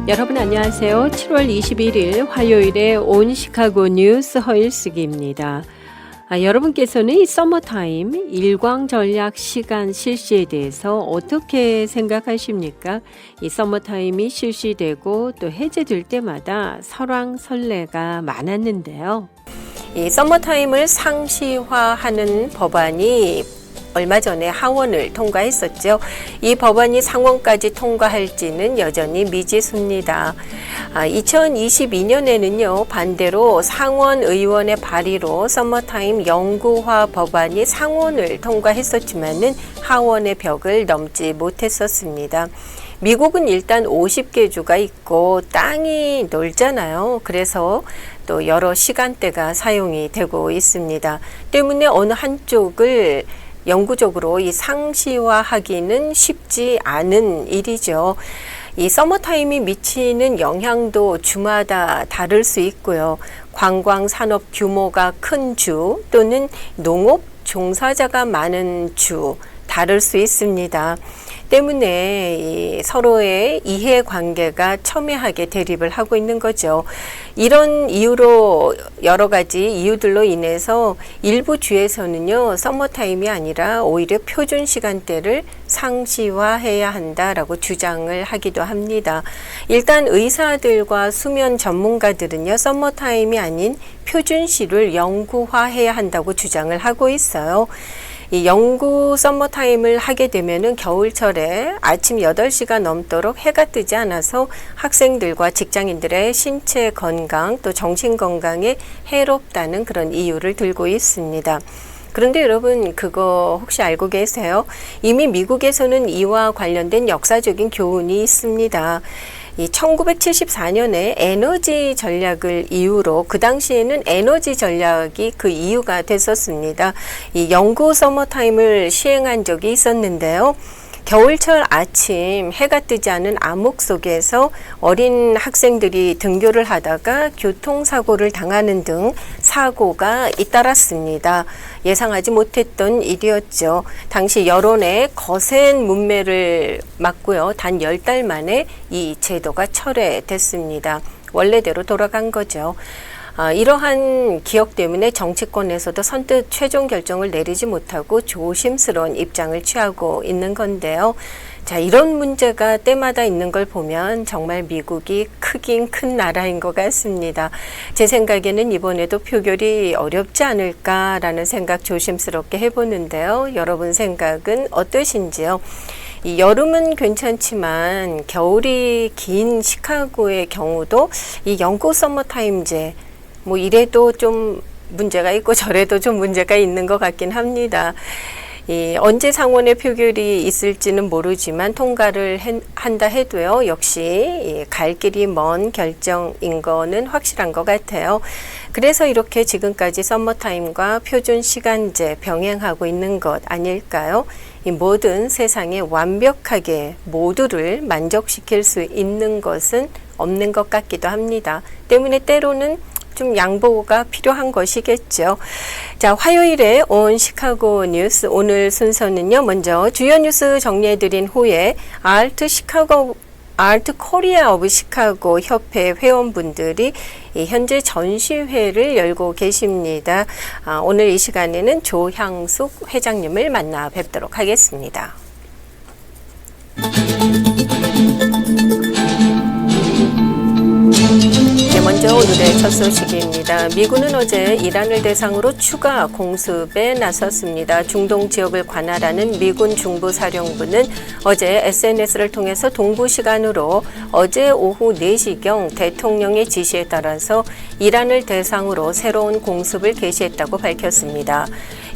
여러분 안녕하세요. 7월 21일 화요일에 온 시카고 뉴스 허일쓰기입니다. 여러분께서는 이 서머타임 일광 전략 시간 실시에 대해서 어떻게 생각하십니까? 이 서머타임이 실시되고 또 해제될 때마다 설왕설래가 많았는데요. 이 서머타임을 상시화하는 법안이 얼마 전에 하원을 통과했었죠. 이 법안이 상원까지 통과할지는 여전히 미지수입니다. 2022년에는요, 반대로 상원 의원의 발의로 서머타임 영구화 법안이 상원을 통과했었지만은 하원의 벽을 넘지 못했었습니다. 미국은 일단 50개 주가 있고 땅이 넓잖아요. 그래서 또 여러 시간대가 사용이 되고 있습니다. 때문에 어느 한쪽을 영구적으로 이 상시화하기는 쉽지 않은 일이죠. 이 서머타임이 미치는 영향도 주마다 다를 수 있고요. 관광 산업 규모가 큰 주 또는 농업 종사자가 많은 주 다를 수 있습니다. 때문에 이 서로의 이해관계가 첨예하게 대립을 하고 있는 거죠. 이런 이유로 여러 가지 이유들로 인해서 일부 주에서는요, 서머타임이 아니라 오히려 표준 시간대를 상시화해야 한다라고 주장을 하기도 합니다. 일단 의사들과 수면 전문가들은요, 서머타임이 아닌 표준시를 영구화해야 한다고 주장을 하고 있어요. 이 영구 서머타임을 하게 되면은 겨울철에 아침 8시가 넘도록 해가 뜨지 않아서 학생들과 직장인들의 신체 건강 또 정신 건강에 해롭다는 그런 이유를 들고 있습니다. 그런데 여러분 그거 혹시 알고 계세요? 이미 미국에서는 이와 관련된 역사적인 교훈이 있습니다. 이 1974년에 에너지 전략을 이유로 그 당시에는 에너지 전략이 그 이유가 됐었습니다. 이 영구 서머타임을 시행한 적이 있었는데요. 겨울철 아침 해가 뜨지 않은 암흑 속에서 어린 학생들이 등교를 하다가 교통사고를 당하는 등 사고가 잇따랐습니다. 예상하지 못했던 일이었죠. 당시 여론의 거센 문매를 맞고요. 단 10달 만에 이 제도가 철회됐습니다. 원래대로 돌아간 거죠. 이러한 기억 때문에 정치권에서도 선뜻 최종 결정을 내리지 못하고 조심스러운 입장을 취하고 있는 건데요. 자, 이런 문제가 때마다 있는 걸 보면 정말 미국이 크긴 큰 나라인 것 같습니다. 제 생각에는 이번에도 표결이 어렵지 않을까라는 생각 조심스럽게 해보는데요. 여러분 생각은 어떠신지요? 이 여름은 괜찮지만 겨울이 긴 시카고의 경우도 이 영구 서머타임제 뭐 이래도 좀 문제가 있고 저래도 좀 문제가 있는 것 같긴 합니다. 언제 상원의 표결이 있을지는 모르지만 통과를 한다 해도요. 역시 갈 길이 먼 결정인 거는 확실한 것 같아요. 그래서 이렇게 지금까지 서머타임과 표준 시간제 병행하고 있는 것 아닐까요? 이 모든 세상에 완벽하게 모두를 만족시킬 수 있는 것은 없는 것 같기도 합니다. 때문에 때로는 좀 양보가 필요한 것이겠죠. 자, 화요일에 온 시카고 뉴스 오늘 순서는요. 먼저 주요 뉴스 정리해드린 후에 아트 코리아 오브 시카고 협회 회원분들이 현재 전시회를 열고 계십니다. 오늘 이 시간에는 조향숙 회장님을 만나 뵙도록 하겠습니다. 먼저 오늘의 첫 소식입니다. 미군은 어제 이란을 대상으로 추가 공습에 나섰습니다. 중동 지역을 관할하는 미군 중부사령부는 어제 SNS를 통해서 동부 시간으로 어제 오후 4시경 대통령의 지시에 따라서 이란을 대상으로 새로운 공습을 개시했다고 밝혔습니다.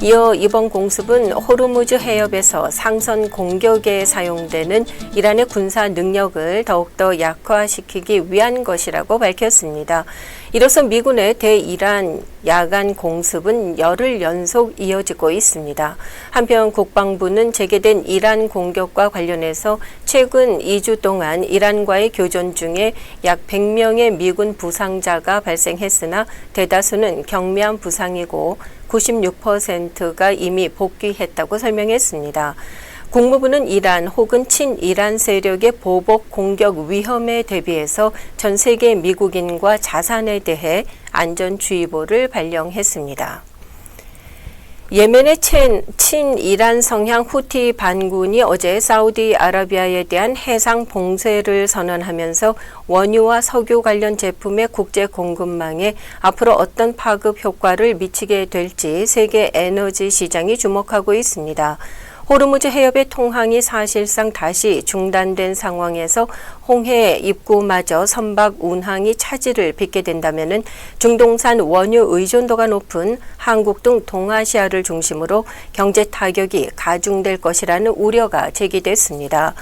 이어 이번 공습은 호르무즈 해협에서 상선 공격에 사용되는 이란의 군사 능력을 더욱더 약화시키기 위한 것이라고 밝혔습니다. 이로써 미군의 대이란 야간 공습은 열흘 연속 이어지고 있습니다. 한편 국방부는 재개된 이란 공격과 관련해서 최근 2주 동안 이란과의 교전 중에 약 100명의 미군 부상자가 발생했으나 대다수는 경미한 부상이고 96%가 이미 복귀했다고 설명했습니다. 국무부는 이란 혹은 친이란 세력의 보복 공격 위험에 대비해서 전 세계 미국인과 자산에 대해 안전주의보를 발령했습니다. 예멘의 친이란 성향 후티 반군이 어제 사우디아라비아에 대한 해상 봉쇄를 선언하면서 원유와 석유 관련 제품의 국제 공급망에 앞으로 어떤 파급 효과를 미치게 될지 세계 에너지 시장이 주목하고 있습니다. 호르무즈 해협의 통항이 사실상 다시 중단된 상황에서 홍해 입구마저 선박 운항이 차질을 빚게 된다면 중동산 원유 의존도가 높은 한국 등 동아시아를 중심으로 경제 타격이 가중될 것이라는 우려가 제기됐습니다.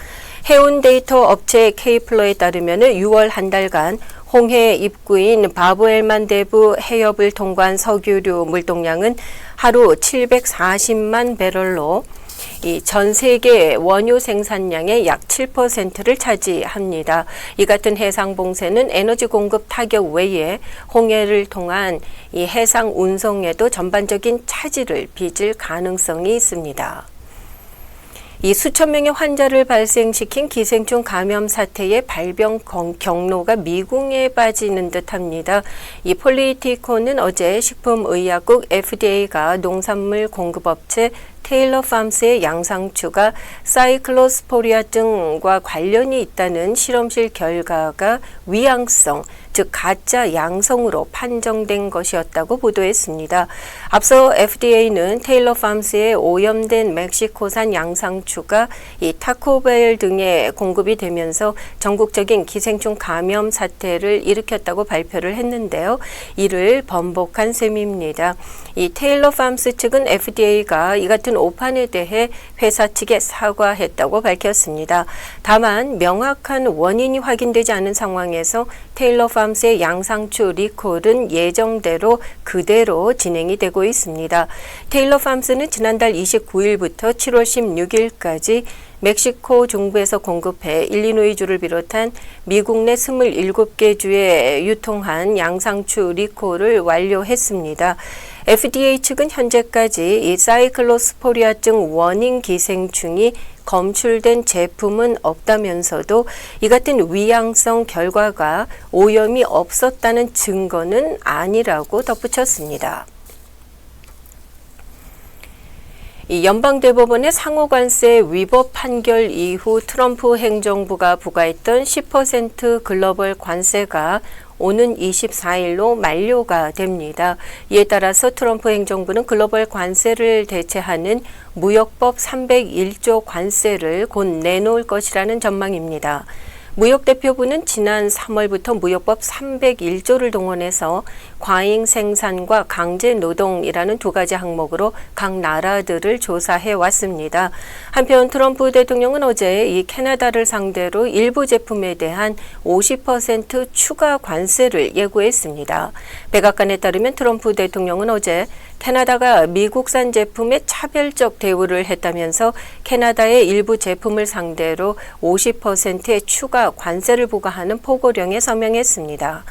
해운 데이터 업체 K플로에 따르면 6월 한 달간 홍해 입구인 바브엘만데브 해협을 통과한 석유류 물동량은 하루 740만 배럴로 전 세계 원유 생산량의 약 7%를 차지합니다. 이 같은 해상 봉쇄는 에너지 공급 타격 외에 홍해를 통한 이 해상 운송에도 전반적인 차질을 빚을 가능성이 있습니다. 이 수천 명의 환자를 발생시킨 기생충 감염 사태의 발병 경로가 미궁에 빠지는 듯합니다. 이 폴리티코는 어제 식품의약국 FDA가 농산물 공급업체 테일러 팜스의 양상추가 사이클로스포리아증과 관련이 있다는 실험실 결과가 위양성, 즉 가짜 양성으로 판정된 것이었다고 보도했습니다. 앞서 FDA는 테일러 팜스의 오염된 멕시코산 양상추가 이 타코벨 등에 공급이 되면서 전국적인 기생충 감염 사태를 일으켰다고 발표를 했는데요. 이를 번복한 셈입니다. 이 테일러 팜스 측은 FDA가 이 같은 오판에 대해 회사 측에 사과했다고 밝혔습니다. 다만 명확한 원인이 확인되지 않은 상황에서 테일러 팜스의 양상추 리콜은 예정대로 그대로 진행이 되고 있습니다. 테일러 팜스는 지난달 29일부터 7월 16일까지 멕시코 중부에서 공급해 일리노이주를 비롯한 미국 내 27개 주에 유통한 양상추 리콜을 완료했습니다. FDA 측은 현재까지 이 사이클로스포리아증 원인 기생충이 검출된 제품은 없다면서도 이 같은 위양성 결과가 오염이 없었다는 증거는 아니라고 덧붙였습니다. 이 연방대법원의 상호관세 위법 판결 이후 트럼프 행정부가 부과했던 10% 글로벌 관세가 오는 24일로 만료가 됩니다. 이에 따라서 트럼프 행정부는 글로벌 관세를 대체하는 무역법 301조 관세를 곧 내놓을 것이라는 전망입니다. 무역대표부는 지난 3월부터 무역법 301조를 동원해서 과잉 생산과 강제 노동이라는 두 가지 항목으로 각 나라들을 조사해 왔습니다. 한편 트럼프 대통령은 어제 이 캐나다를 상대로 일부 제품에 대한 50% 추가 관세를 예고했습니다. 백악관에 따르면 트럼프 대통령은 어제 캐나다가 미국산 제품에 차별적 대우를 했다면서 캐나다의 일부 제품을 상대로 50%의 추가 관세를 부과하는 포고령에 서명했습니다.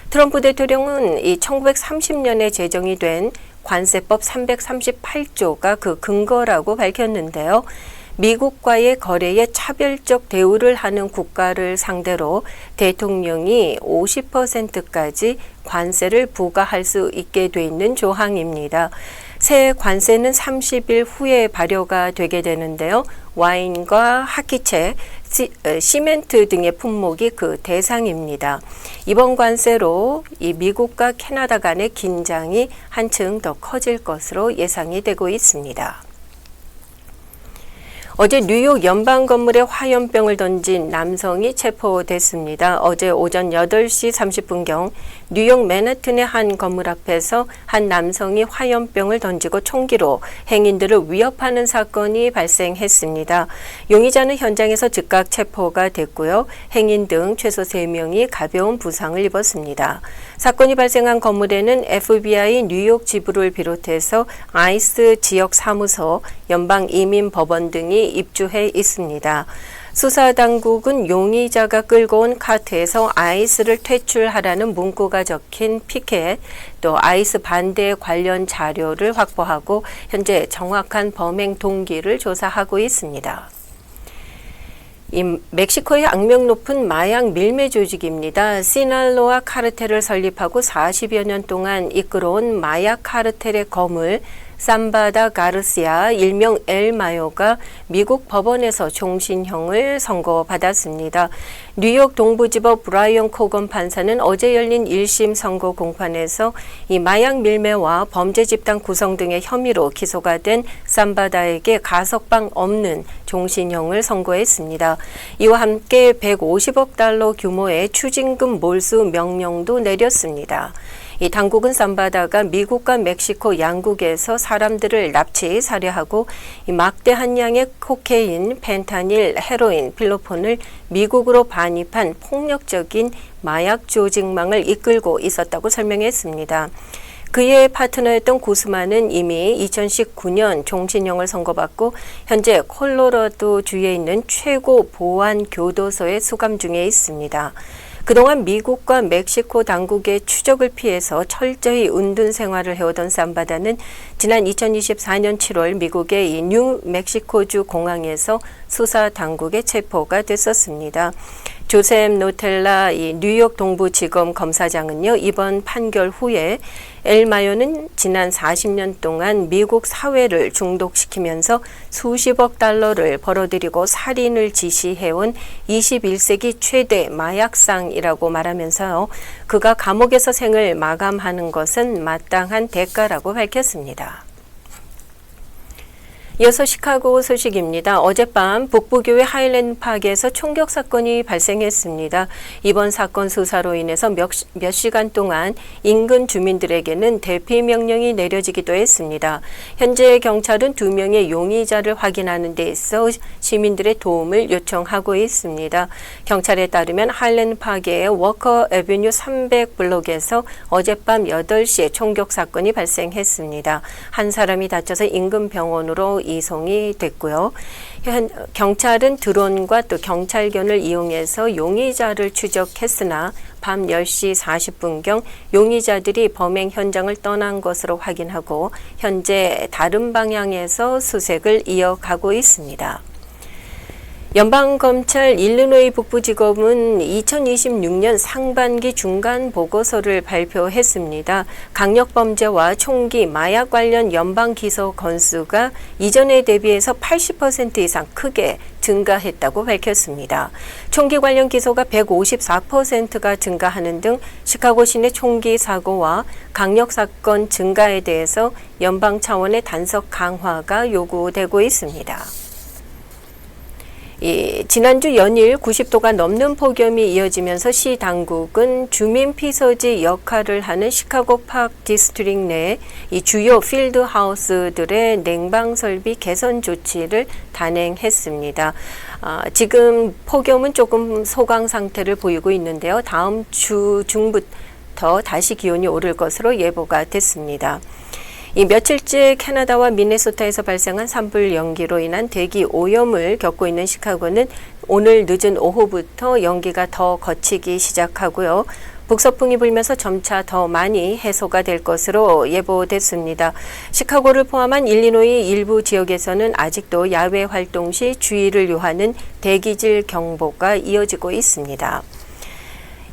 트럼프 대통령은 이 1930년에 제정이 된 관세법 338조가 그 근거라고 밝혔는데요. 미국과의 거래에 차별적 대우를 하는 국가를 상대로 대통령이 50%까지 관세를 부과할 수 있게 돼 있는 조항입니다. 새 관세는 30일 후에 발효가 되게 되는데요. 와인과 하키채, 시멘트 등의 품목이 그 대상입니다. 이번 관세로 이 미국과 캐나다 간의 긴장이 한층 더 커질 것으로 예상이 되고 있습니다. 어제 뉴욕 연방 건물에 화염병을 던진 남성이 체포됐습니다. 어제 오전 8시 30분경 뉴욕 맨해튼의 한 건물 앞에서 한 남성이 화염병을 던지고 총기로 행인들을 위협하는 사건이 발생했습니다. 용의자는 현장에서 즉각 체포가 됐고요. 행인 등 최소 3명이 가벼운 부상을 입었습니다. 사건이 발생한 건물에는 FBI 뉴욕 지부를 비롯해서 아이스 지역 사무소, 연방 이민 법원 등이 입주해 있습니다. 수사당국은 용의자가 끌고 온 카트에서 아이스를 퇴출하라는 문구가 적힌 피켓, 또 아이스 반대 관련 자료를 확보하고 현재 정확한 범행 동기를 조사하고 있습니다. 이 멕시코의 악명 높은 마약 밀매 조직입니다. 시날로아 카르텔을 설립하고 40여 년 동안 이끌어온 마약 카르텔의 거물 삼바다 가르시아 일명 엘마요가 미국 법원에서 종신형을 선고받았습니다. 뉴욕 동부지법 브라이언 코건 판사는 어제 열린 1심 선고 공판에서 이 마약 밀매와 범죄 집단 구성 등의 혐의로 기소가 된 삼바다에게 가석방 없는 종신형을 선고했습니다. 이와 함께 150억 달러 규모의 추징금 몰수 명령도 내렸습니다. 이 당국은 삼바다가 미국과 멕시코 양국에서 사람들을 납치, 살해하고 이 막대한 양의 코케인, 펜타닐, 헤로인, 필로폰을 미국으로 반입한 폭력적인 마약 조직망을 이끌고 있었다고 설명했습니다. 그의 파트너였던 구스만은 이미 2019년 종신형을 선고받고 현재 콜로라도주에 있는 최고 보안 교도소에 수감 중에 있습니다. 그동안 미국과 멕시코 당국의 추적을 피해서 철저히 은둔 생활을 해오던 삼바다는 지난 2024년 7월 미국의 이 뉴멕시코주 공항에서 수사 당국에 체포가 됐었습니다. 조셉 노텔라 이 뉴욕 동부지검 검사장은요, 이번 판결 후에 엘마요는 지난 40년 동안 미국 사회를 중독시키면서 수십억 달러를 벌어들이고 살인을 지시해온 21세기 최대 마약상이라고 말하면서요, 그가 감옥에서 생을 마감하는 것은 마땅한 대가라고 밝혔습니다. 이어서 시카고 소식입니다. 어젯밤 북부교회 하일랜드 파크에서 총격 사건이 발생했습니다. 이번 사건 수사로 인해서 몇 시간 동안 인근 주민들에게는 대피 명령이 내려지기도 했습니다. 현재 경찰은 2명의 용의자를 확인하는 데 있어 시민들의 도움을 요청하고 있습니다. 경찰에 따르면 하일랜드 파크의 워커 애비뉴 300블록에서 어젯밤 8시에 총격 사건이 발생했습니다. 한 사람이 다쳐서 인근 병원으로 이송이 됐고요. 경찰은 드론과 또 경찰견을 이용해서 용의자를 추적했으나 밤 10시 40분경 용의자들이 범행 현장을 떠난 것으로 확인하고 현재 다른 방향에서 수색을 이어가고 있습니다. 연방검찰 일리노이 북부지검은 2026년 상반기 중간 보고서를 발표했습니다. 강력범죄와 총기, 마약 관련 연방 기소 건수가 이전에 대비해서 80% 이상 크게 증가했다고 밝혔습니다. 총기 관련 기소가 154%가 증가하는 등 시카고 시내 총기 사고와 강력 사건 증가에 대해서 연방 차원의 단속 강화가 요구되고 있습니다. 지난주 연일 90도가 넘는 폭염이 이어지면서 시 당국은 주민 피서지 역할을 하는 시카고 파크 디스트릭 내 이 주요 필드 하우스들의 냉방 설비 개선 조치를 단행했습니다. 지금 폭염은 조금 소강 상태를 보이고 있는데요. 다음 주 중부터 다시 기온이 오를 것으로 예보가 됐습니다. 이 며칠째 캐나다와 미네소타에서 발생한 산불 연기로 인한 대기 오염을 겪고 있는 시카고는 오늘 늦은 오후부터 연기가 더 거치기 시작하고요. 북서풍이 불면서 점차 더 많이 해소가 될 것으로 예보됐습니다. 시카고를 포함한 일리노이 일부 지역에서는 아직도 야외 활동 시 주의를 요하는 대기질 경보가 이어지고 있습니다.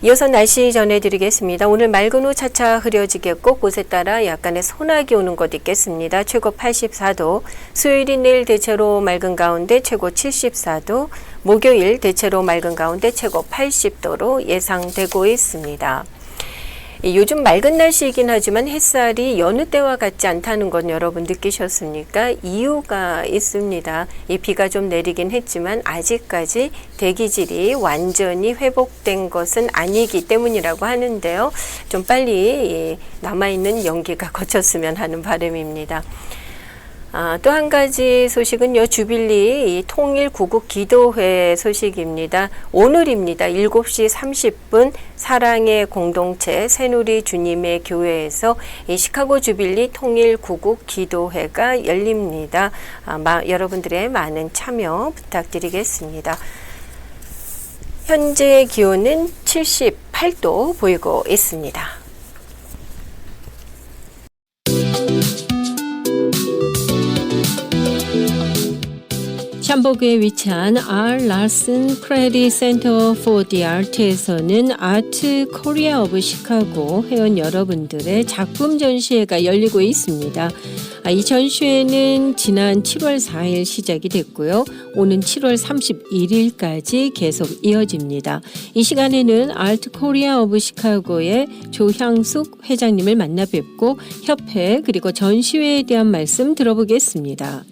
이어서 날씨 전해드리겠습니다. 오늘 맑은 후 차차 흐려지겠고 곳에 따라 약간의 소나기 오는 곳 있겠습니다. 최고 84도, 수요일인 내일 대체로 맑은 가운데 최고 74도, 목요일 대체로 맑은 가운데 최고 80도로 예상되고 있습니다. 요즘 맑은 날씨이긴 하지만 햇살이 여느 때와 같지 않다는 건 여러분 느끼셨습니까? 이유가 있습니다. 이 비가 좀 내리긴 했지만 아직까지 대기질이 완전히 회복된 것은 아니기 때문이라고 하는데요. 좀 빨리 남아있는 연기가 거쳤으면 하는 바람입니다. 또 한 가지 소식은요. 주빌리 통일 구국 기도회 소식입니다. 오늘입니다. 7시 30분 사랑의 공동체 새누리 주님의 교회에서 이 시카고 주빌리 통일 구국 기도회가 열립니다. 여러분들의 많은 참여 부탁드리겠습니다. 현재 기온은 78도 보이고 있습니다. 샴버그에 위치한 R. 라슨 크레딧 센터 포 디 아트에서는 아트 코리아 오브 시카고 회원 여러분들의 작품 전시회가 열리고 있습니다. 이 전시회는 지난 7월 4일 시작이 됐고요. 오는 7월 31일까지 계속 이어집니다. 이 시간에는 아트 코리아 오브 시카고의 조향숙 회장님을 만나 뵙고 협회 그리고 전시회에 대한 말씀 들어보겠습니다.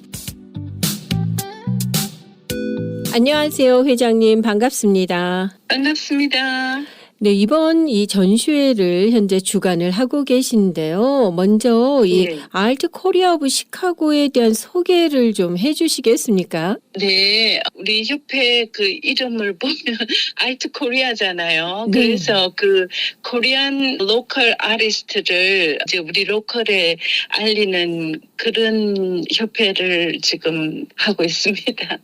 안녕하세요, 회장님. 반갑습니다. 반갑습니다. 네, 이번 이 전시회를 현재 주관을 하고 계신데요. 먼저 이 아트 코리아 오브 시카고에 대한 소개를 좀 해주시겠습니까? 네, 우리 협회 그 이름을 보면 아트 코리아잖아요. 네. 그래서 그 코리안 로컬 아티스트를 이제 우리 로컬에 알리는 그런 협회를 지금 하고 있습니다.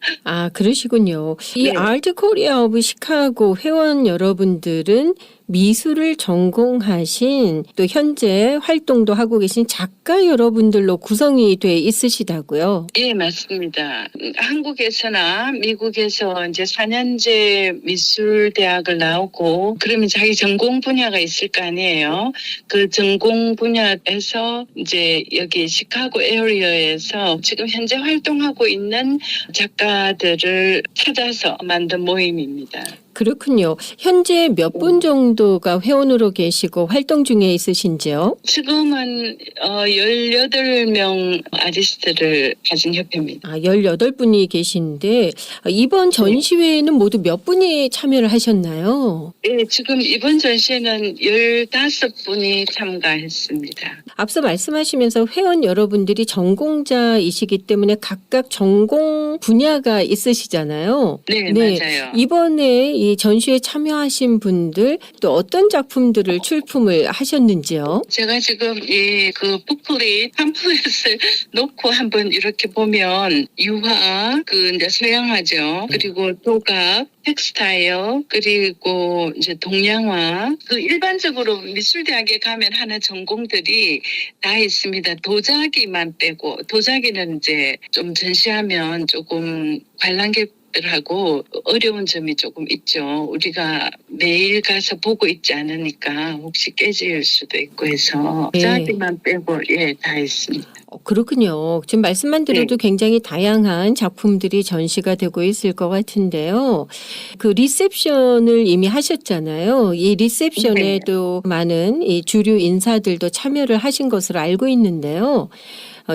그러시군요. 이 네. 아트 코리아 오브 시카고 회원 여러분들은 미술을 전공하신 또 현재 활동도 하고 계신 작가 여러분들로 구성이 돼 있으시다고요? 예, 맞습니다. 한국에서나 미국에서 이제 4년제 미술대학을 나오고 그러면 자기 전공 분야가 있을 거 아니에요. 그 전공 분야에서 이제 여기 시카고 에어리어에서 지금 현재 활동하고 있는 작가들을 찾아서 만든 모임입니다. 그렇군요. 현재 몇 분 정도가 회원으로 계시고 활동 중에 있으신지요? 지금은 18명 아티스트를 가진 협회입니다. 18분이 계신데 이번 전시회에는 모두 몇 분이 참여를 하셨나요? 네, 지금 이번 전시회는 15분이 참가했습니다. 앞서 말씀하시면서 회원 여러분들이 전공자이시기 때문에 각각 전공 분야가 있으시잖아요. 네, 맞아요. 이번에 이 전시회 참여하신 분들 또 어떤 작품들을 출품을 하셨는지요? 제가 지금 이 그 북플릿 팜플렛을 놓고 한번 이렇게 보면 유화, 그 이제 서양화죠. 그리고 조각, 텍스타일, 그리고 이제 동양화. 그 일반적으로 미술대학에 가면 하는 전공들이 다 있습니다. 도자기만 빼고 도자기는 이제 좀 전시하면 조금 관람객들하고 어려운 점이 조금 있죠. 우리가 매일 가서 보고 있지 않으니까 혹시 깨질 수도 있고 해서 도자기만 빼고 다 있습니다. 그렇군요. 지금 말씀만 들어도 굉장히 다양한 작품들이 전시가 되고 있을 것 같은데요. 그 리셉션을 이미 하셨잖아요. 이 리셉션에도 많은 이 주류 인사들도 참여를 하신 것으로 알고 있는데요.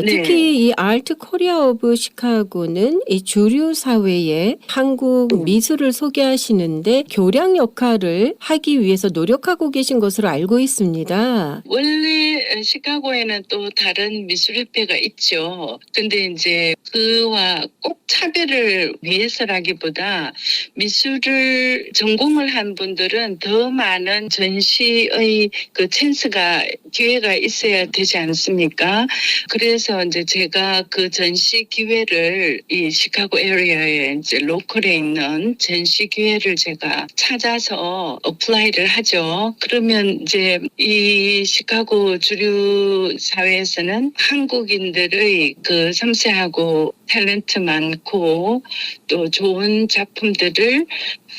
특히 이 아트 코리아 오브 시카고는 이 주류 사회에 한국 미술을 소개하시는데 교량 역할을 하기 위해서 노력하고 계신 것으로 알고 있습니다. 원래 시카고에는 또 다른 미술협회가 있죠. 근데 이제 그와 꼭 차별을 위해서라기보다 미술을 전공을 한 분들은 더 많은 전시의 그 기회가 있어야 되지 않습니까? 그래서 이제 제가 그 전시 기회를 이 시카고 에리어에 이제 로컬에 있는 전시 기회를 제가 찾아서 어플라이를 하죠. 그러면 이제 이 시카고 주류 사회에서는 한국인들의 그 섬세하고 탤런트 많고 또 좋은 작품들을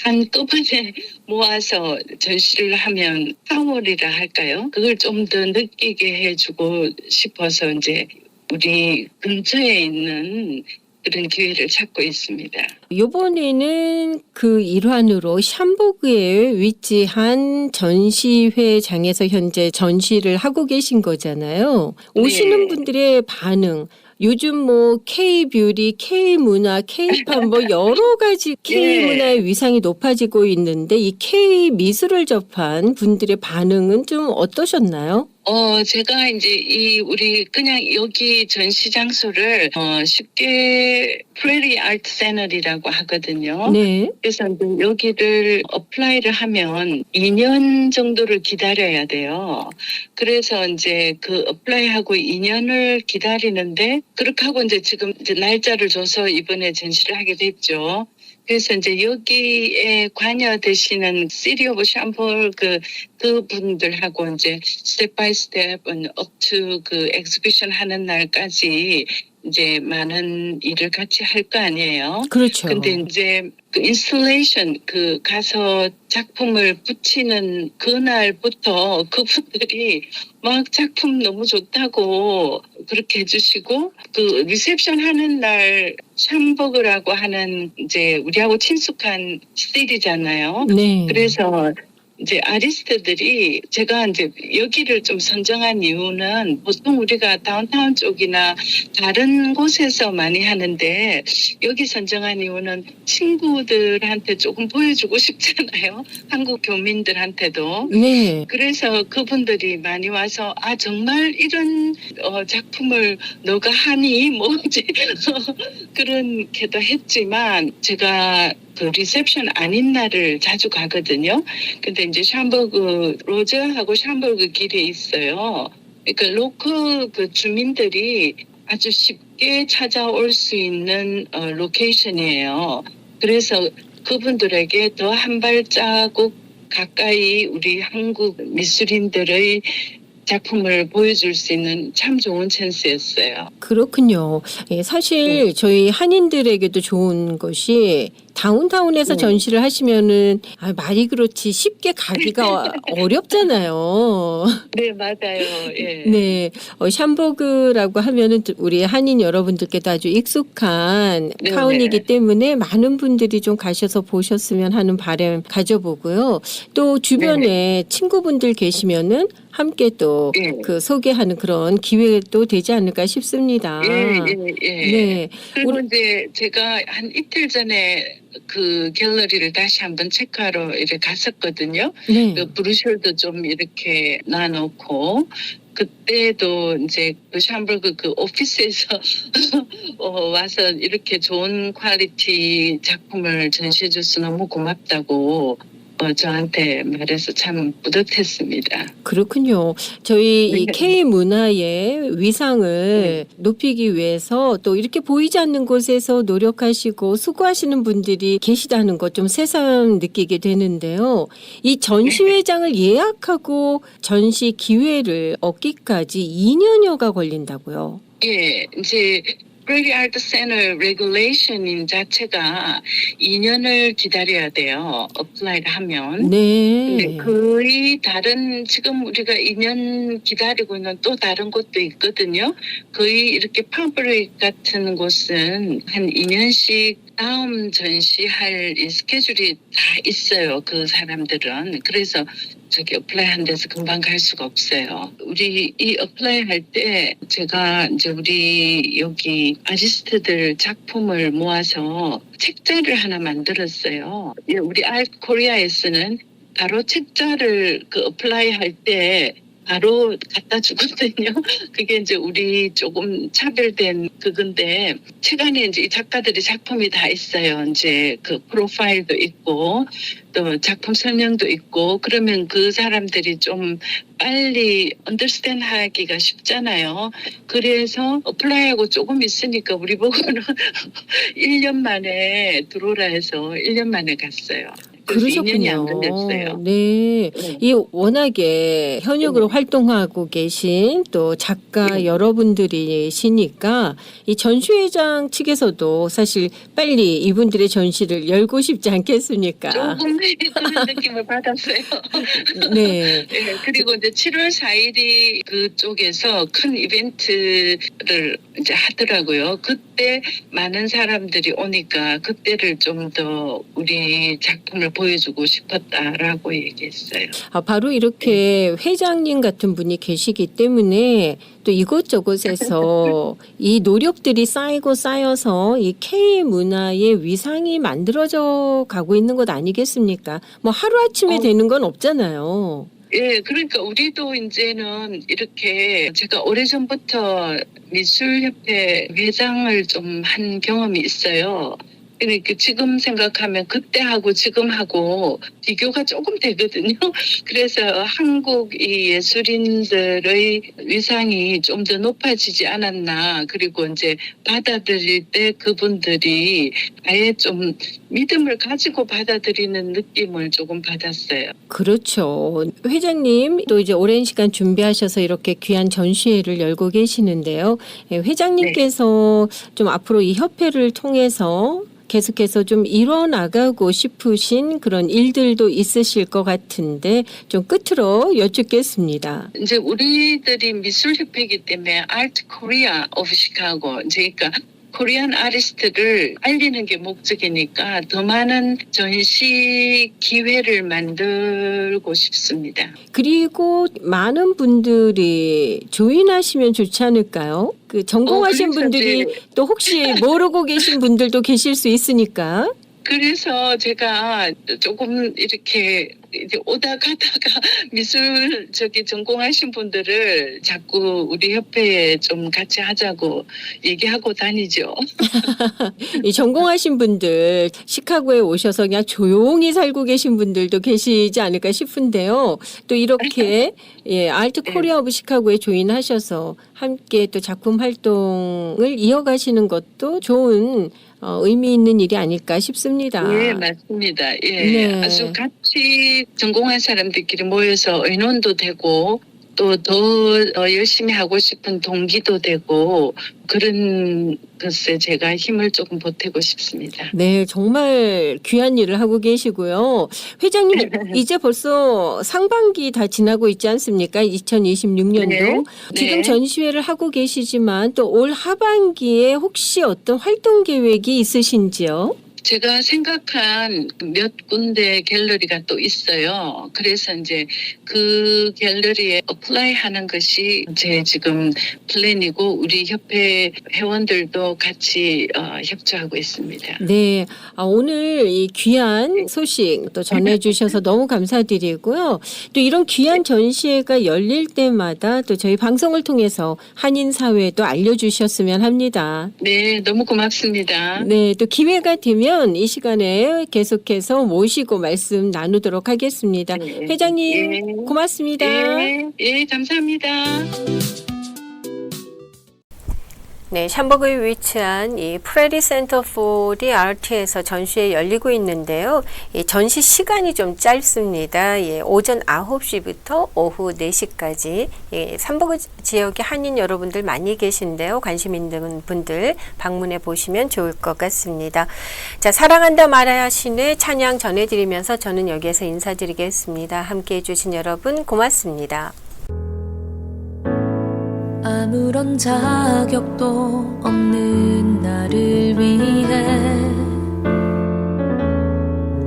한꺼번에 모아서 전시를 하면 파워리라 할까요? 그걸 좀 더 느끼게 해주고 싶어서 이제 우리 근처에 있는 그런 기회를 찾고 있습니다. 이번에는 그 일환으로 샴버그에 위치한 전시회장에서 현재 전시를 하고 계신 거잖아요. 오시는 분들의 반응, 요즘 뭐 K-뷰티, K-문화, K-팝 뭐 여러 가지 K-문화의 위상이 높아지고 있는데 이 K-미술을 접한 분들의 반응은 좀 어떠셨나요? 제가 이제 우리 그냥 여기 전시 장소를 쉽게 프레리 아트 세널이라고 하거든요. 네. 그래서 이제 여기를 어플라이를 하면 2년 정도를 기다려야 돼요. 그래서 이제 그 어플라이하고 2년을 기다리는데 그렇게 하고 이제 지금 이제 날짜를 줘서 이번에 전시를 하게 됐죠. 그래서 이제 여기에 관여되시는 시리 오브 샴폴 그 분들하고 이제 스텝 바이 스텝 up to 그 엑스비션 하는 날까지 이제 많은 일을 같이 할 거 아니에요. 그렇죠. 근데 이제 그 인스톨레이션 그 가서 작품을 붙이는 그날부터 그분들이 막 작품 너무 좋다고 그렇게 해주시고 그 리셉션 하는 날 샴버그라고 하는 이제 우리하고 친숙한 스틸이잖아요. 네. 그래서 이제 아티스트들이 제가 이제 여기를 좀 선정한 이유는 보통 우리가 다운타운 쪽이나 다른 곳에서 많이 하는데 여기 선정한 이유는 친구들한테 조금 보여주고 싶잖아요. 한국 교민들한테도. 네. 그래서 그분들이 많이 와서 정말 이런 작품을 너가 하니 뭐 이제 그렇게도 했지만 제가 그 리셉션 아닌 날을 자주 가거든요. 근데 이제 샴버그 로저하고 샴버그 길에 있어요. 그러니까 로컬 그 주민들이 아주 쉽게 찾아올 수 있는 로케이션이에요. 그래서 그분들에게 더 한 발자국 가까이 우리 한국 미술인들의 작품을 보여줄 수 있는 참 좋은 찬스였어요. 그렇군요. 예, 사실 저희 한인들에게도 좋은 것이 다운타운에서 전시를 하시면은 말이 그렇지 쉽게 가기가 어렵잖아요. 네, 맞아요. 예. 네, 샴버그라고 하면은 우리 한인 여러분들께도 아주 익숙한 네, 타운이기 네. 때문에 많은 분들이 좀 가셔서 보셨으면 하는 바람 가져보고요. 또 주변에 친구분들 계시면은 함께 또 그 예. 소개하는 그런 기회도 되지 않을까 싶습니다. 예. 네, 그리고 이제 제가 한 이틀 전에 그 갤러리를 다시 한번 체크하러 이렇게 갔었거든요. 네. 그 브루셔도 좀 이렇게 놔놓고 그때도 이제 그 샴버그 그 오피스에서 와서 이렇게 좋은 퀄리티 작품을 전시해줘서 너무 고맙다고 저한테 말해서 참 뿌듯했습니다. 그렇군요. 저희 이 네. K 문화의 위상을 높이기 위해서 또 이렇게 보이지 않는 곳에서 노력하시고 수고하시는 분들이 계시다는 것 좀 새삼 느끼게 되는데요. 이 전시회장을 예약하고 전시 기회를 얻기까지 2년여가 걸린다고요. 예, 이제 프레리 아트 센터 레귤레이션인 자체가 2년을 기다려야 돼요. 어플라이를 하면. 근데 네. 거의 다른 지금 우리가 2년 기다리고 있는 또 다른 곳도 있거든요. 거의 이렇게 팜브레이크 같은 곳은 한 2년씩 다음 전시할 이 스케줄이 다 있어요. 그 사람들은. 그래서 저기 어플라이 한 데서 금방 갈 수가 없어요. 우리 이 어플라이 할 때 제가 이제 우리 여기 아티스트들 작품을 모아서 책자를 하나 만들었어요. 우리 아트 코리아에서는 바로 책자를 그 어플라이 할 때 바로 갖다 주거든요. 그게 이제 우리 조금 차별된 그건데 책 안에 이제 이 작가들의 작품이 다 있어요. 이제 그 프로파일도 있고 또 작품 설명도 있고 그러면 그 사람들이 좀 빨리 언더스탠드 하기가 쉽잖아요. 그래서 어플라이하고 조금 있으니까 우리 보고는 1년 만에 들어오라 해서 1년 만에 갔어요. 그래서 2년이 안 걸렸어요. 네. 이 워낙에 현역으로 활동하고 계신 또 작가 여러분들이시니까 이 전시회장 측에서도 사실 빨리 이분들의 전시를 열고 싶지 않겠습니까? 조금 그런 느낌을 받았어요. 네. 네, 그리고 이제 7월 4일이 그쪽에서 큰 이벤트를 이제 하더라고요. 그때 많은 사람들이 오니까 그때를 좀 더 우리 작품을 보여주고 싶었다라고 얘기했어요. 바로 이렇게 회장님 같은 분이 계시기 때문에 또 이곳저곳에서 이 노력들이 쌓이고 쌓여서 이 K 문화의 위상이 만들어져 가고 있는 것 아니겠습니까? 뭐 하루아침에 되는 건 없잖아요. 예, 그러니까 우리도 이제는 이렇게 제가 오래전부터 미술협회 회장을 좀 한 경험이 있어요. 그러니까 지금 생각하면 그때하고 지금하고 비교가 조금 되거든요. 그래서 한국 이 예술인들의 위상이 좀 더 높아지지 않았나. 그리고 이제 받아들일 때 그분들이 아예 좀 믿음을 가지고 받아들이는 느낌을 조금 받았어요. 그렇죠. 회장님 또 이제 오랜 시간 준비하셔서 이렇게 귀한 전시회를 열고 계시는데요. 예, 회장님께서 좀 앞으로 이 협회를 통해서 계속해서 좀 이뤄나가고 싶으신 그런 일들도 있으실 것 같은데 좀 끝으로 여쭙겠습니다. 이제 우리들이 미술협회이기 때문에 Art Korea of Chicago, 이제 그러니까 코리안 아티스트를 알리는 게 목적이니까 더 많은 전시 기회를 만들고 싶습니다. 그리고 많은 분들이 조인하시면 좋지 않을까요? 그 전공하신 그래서 분들이 이제 또 혹시 모르고 계신 분들도 계실 수 있으니까. 그래서 제가 조금 이렇게 이제 오다 가다가 미술 전공하신 분들을 자꾸 우리 협회에 좀 같이 하자고 얘기하고 다니죠. 이 전공하신 분들 시카고에 오셔서 그냥 조용히 살고 계신 분들도 계시지 않을까 싶은데요. 또 이렇게 예, 아트 코리아 오브 시카고에 조인하셔서 함께 또 작품 활동을 이어가시는 것도 좋은 의미 있는 일이 아닐까 싶습니다. 예, 맞습니다. 예, 네. 아주 같이 전공한 사람들끼리 모여서 의논도 되고 또 더 열심히 하고 싶은 동기도 되고 그런 것에 제가 힘을 조금 보태고 싶습니다. 네, 정말 귀한 일을 하고 계시고요. 회장님, 이제 벌써 상반기 다 지나고 있지 않습니까? 2026년도. 네. 지금 네. 전시회를 하고 계시지만 또 올 하반기에 혹시 어떤 활동 계획이 있으신지요? 제가 생각한 몇 군데 갤러리가 또 있어요. 그래서 이제 그 갤러리에 어플라이 하는 것이 제 지금 플랜이고 우리 협회 회원들도 같이 협조하고 있습니다. 네, 오늘 이 귀한 소식 또 전해주셔서 너무 감사드리고요. 또 이런 귀한 전시회가 열릴 때마다 또 저희 방송을 통해서 한인 사회도 알려주셨으면 합니다. 네, 너무 고맙습니다. 네, 또 기회가 되면 이 시간에 계속해서 모시고 말씀 나누도록 하겠습니다. 네. 회장님, 예. 고맙습니다. 예, 감사합니다. 네, 샴버그에 위치한 이 프레리 센터 포 디 아트에서 전시회 열리고 있는데요. 이 전시 시간이 좀 짧습니다. 예, 오전 9시부터 오후 4시까지. 예, 샴버그 지역에 한인 여러분들 많이 계신데요. 관심 있는 분들 방문해 보시면 좋을 것 같습니다. 자, 사랑한다 말아야 신의 찬양 전해드리면서 저는 여기에서 인사드리겠습니다. 함께해 주신 여러분 고맙습니다. 아무런 자격도 없는 나를 위해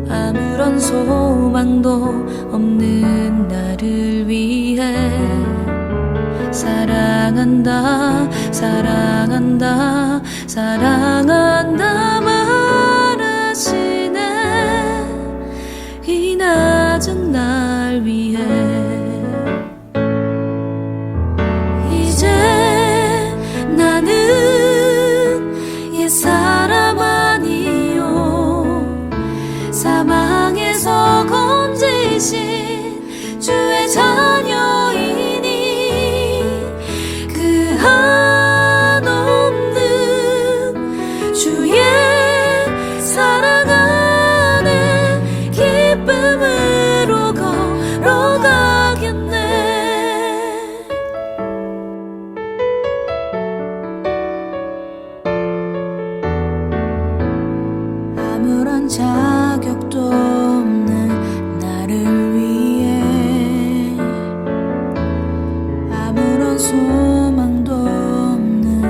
아무런 소망도 없는 나를 위해 사랑한다 사랑한다 사랑한다 말하시네 이 낮은 날 위해 이제 나는 옛사람 아니요 사망에서 건지신 주의 자녀이니 그 한없는 주의 사랑 안에 기쁨으로 걸어가겠네 아무런 자격도 없는 나를 위해 아무런 소망도 없는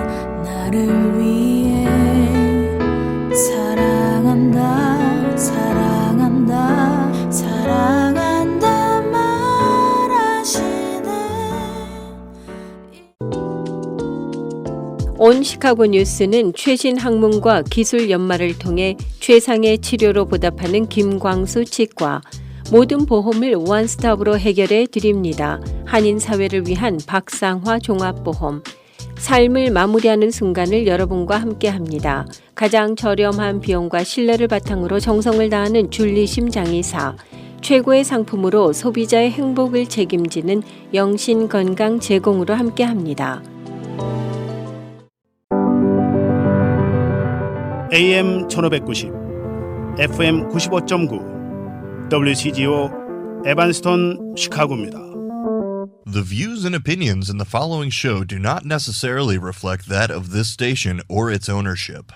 나를 위해 사랑한다 사랑한다 사랑한다 말하시네 온 시카고 뉴스는 최신 학문과 기술 연마를 통해 최상의 치료로 보답하는 김광수 치과, 모든 보험을 원스톱으로 해결해 드립니다. 한인 사회를 위한 박상화 종합보험. 삶을 마무리하는 순간을 여러분과 함께합니다. 가장 저렴한 비용과 신뢰를 바탕으로 정성을 다하는 줄리심 장의사. 최고의 상품으로 소비자의 행복을 책임지는 영신 건강 제공으로 함께합니다. AM 1590, FM 95.9, WCGO 에반스톤 시카고입니다. The views and opinions in the following show do not necessarily reflect that of this station or its ownership.